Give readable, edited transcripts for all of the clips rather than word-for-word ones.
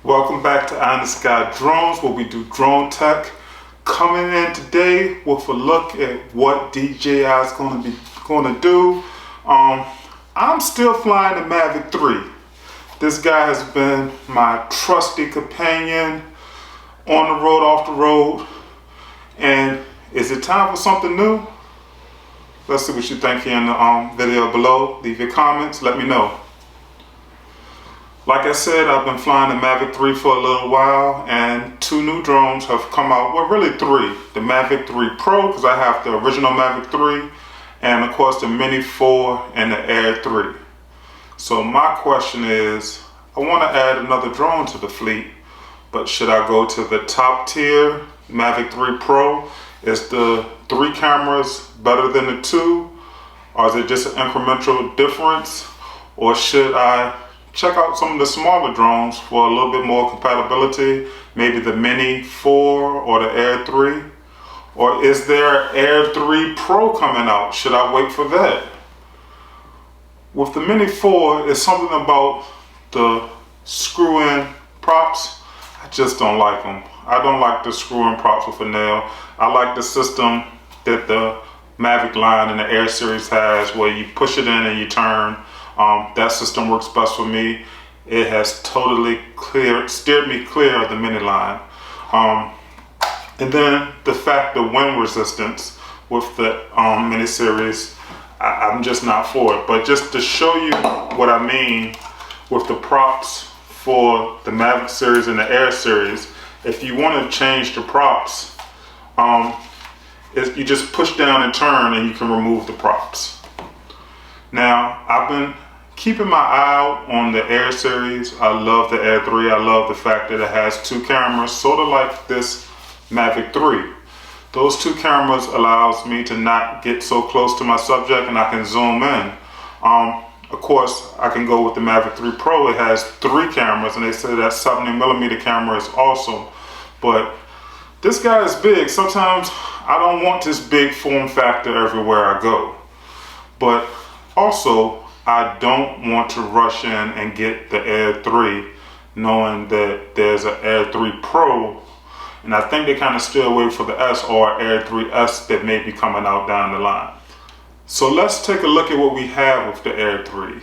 Welcome back to Eye in the Sky Drones, where we do drone tech. Coming in today with a look at what DJI is going to do. I'm still flying the Mavic 3. This guy has been my trusty companion on the road, off the road. And is it time for something new? Let's see what you think here in the video below. Leave your comments, let me know. Like I said, I've been flying the Mavic 3 for a little while, and two new drones have come out. Well, really three. The Mavic 3 Pro, because I have the original Mavic 3, and of course the Mini 4 and the Air 3. So my question is, I want to add another drone to the fleet, but should I go to the top tier Mavic 3 Pro? Is the 3 cameras better than the 2? Or is it just an incremental difference? Or should I check out some of the smaller drones for a little bit more compatibility? Maybe the Mini 4 or the Air 3? Or is there Air 3 Pro coming out? Should I wait for that? With the Mini 4, it's something about the screw-in props. I just don't like them. I don't like the screw-in props with a nail. I like the system that the Mavic line and the Air series has, where you push it in and you turn. That system works best for me. It has totally steered me clear of the Mini line. And then the fact of wind resistance with the Mini series, I'm just not for it. But just to show you what I mean with the props for the Mavic series and the Air series, if you want to change the props, you just push down and turn and you can remove the props. Now, I've been keeping my eye out on the Air series. I love the Air 3. I love the fact that it has 2 cameras, sort of like this Mavic 3. Those 2 cameras allows me to not get so close to my subject, and I can zoom in. Of course, I can go with the Mavic 3 Pro. It has 3 cameras, and they say that 70mm camera is awesome. But this guy is big. Sometimes I don't want this big form factor everywhere I go. But also, I don't want to rush in and get the Air 3, knowing that there's an Air 3 Pro, and I think they kind of still wait for the S or Air 3S that may be coming out down the line. So let's take a look at what we have with the Air 3.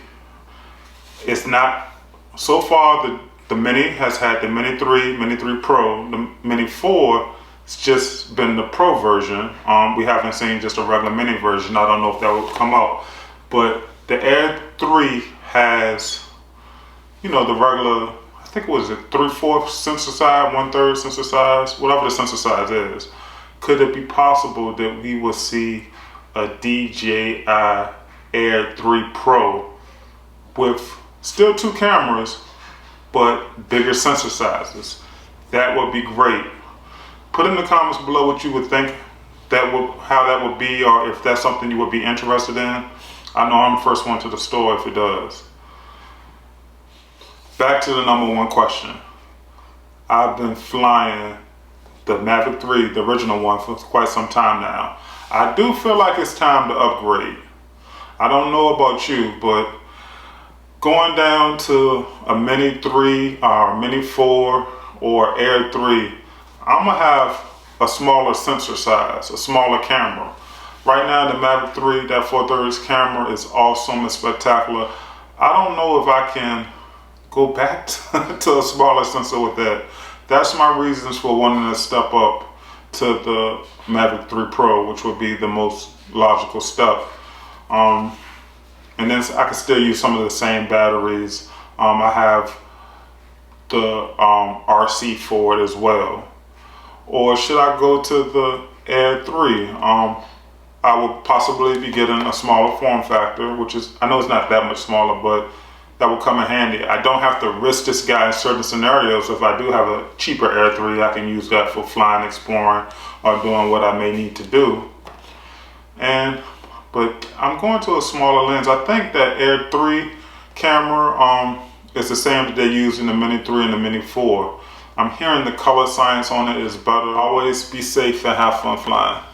It's not, so far the Mini has had the Mini 3, Mini 3 Pro. The Mini 4, it's just been the Pro version. We haven't seen just a regular Mini version. I don't know if that will come out. But the Air 3 has, you know, the regular, I think it was a 3/4 sensor size, 1/3 sensor size, whatever the sensor size is. Could it be possible that we will see a DJI Air 3 Pro with still 2 cameras, but bigger sensor sizes? That would be great. Put in the comments below what you would think how that would be, or if that's something you would be interested in. I know I'm the first one to the store if it does. Back to the number 1 question. I've been flying the Mavic 3, the original one, for quite some time now. I do feel like it's time to upgrade. I don't know about you, but going down to a Mini 3 or Mini 4 or Air 3, I'm gonna have a smaller sensor size, a smaller camera. Right now, the Mavic 3, that 4/3 camera is awesome and spectacular. I don't know if I can go back to a smaller sensor with that. That's my reasons for wanting to step up to the Mavic 3 Pro, which would be the most logical step. And then I can still use some of the same batteries. I have the RC for it as well. Or should I go to the Air 3? I would possibly be getting a smaller form factor, which is, I know it's not that much smaller, but that will come in handy. I don't have to risk this guy in certain scenarios. If I do have a cheaper Air 3, I can use that for flying, exploring, or doing what I may need to do. But I'm going to a smaller lens. I think that Air 3 camera is the same that they use in the Mini 3 and the Mini 4. I'm hearing the color science on it is better. Always be safe and have fun flying.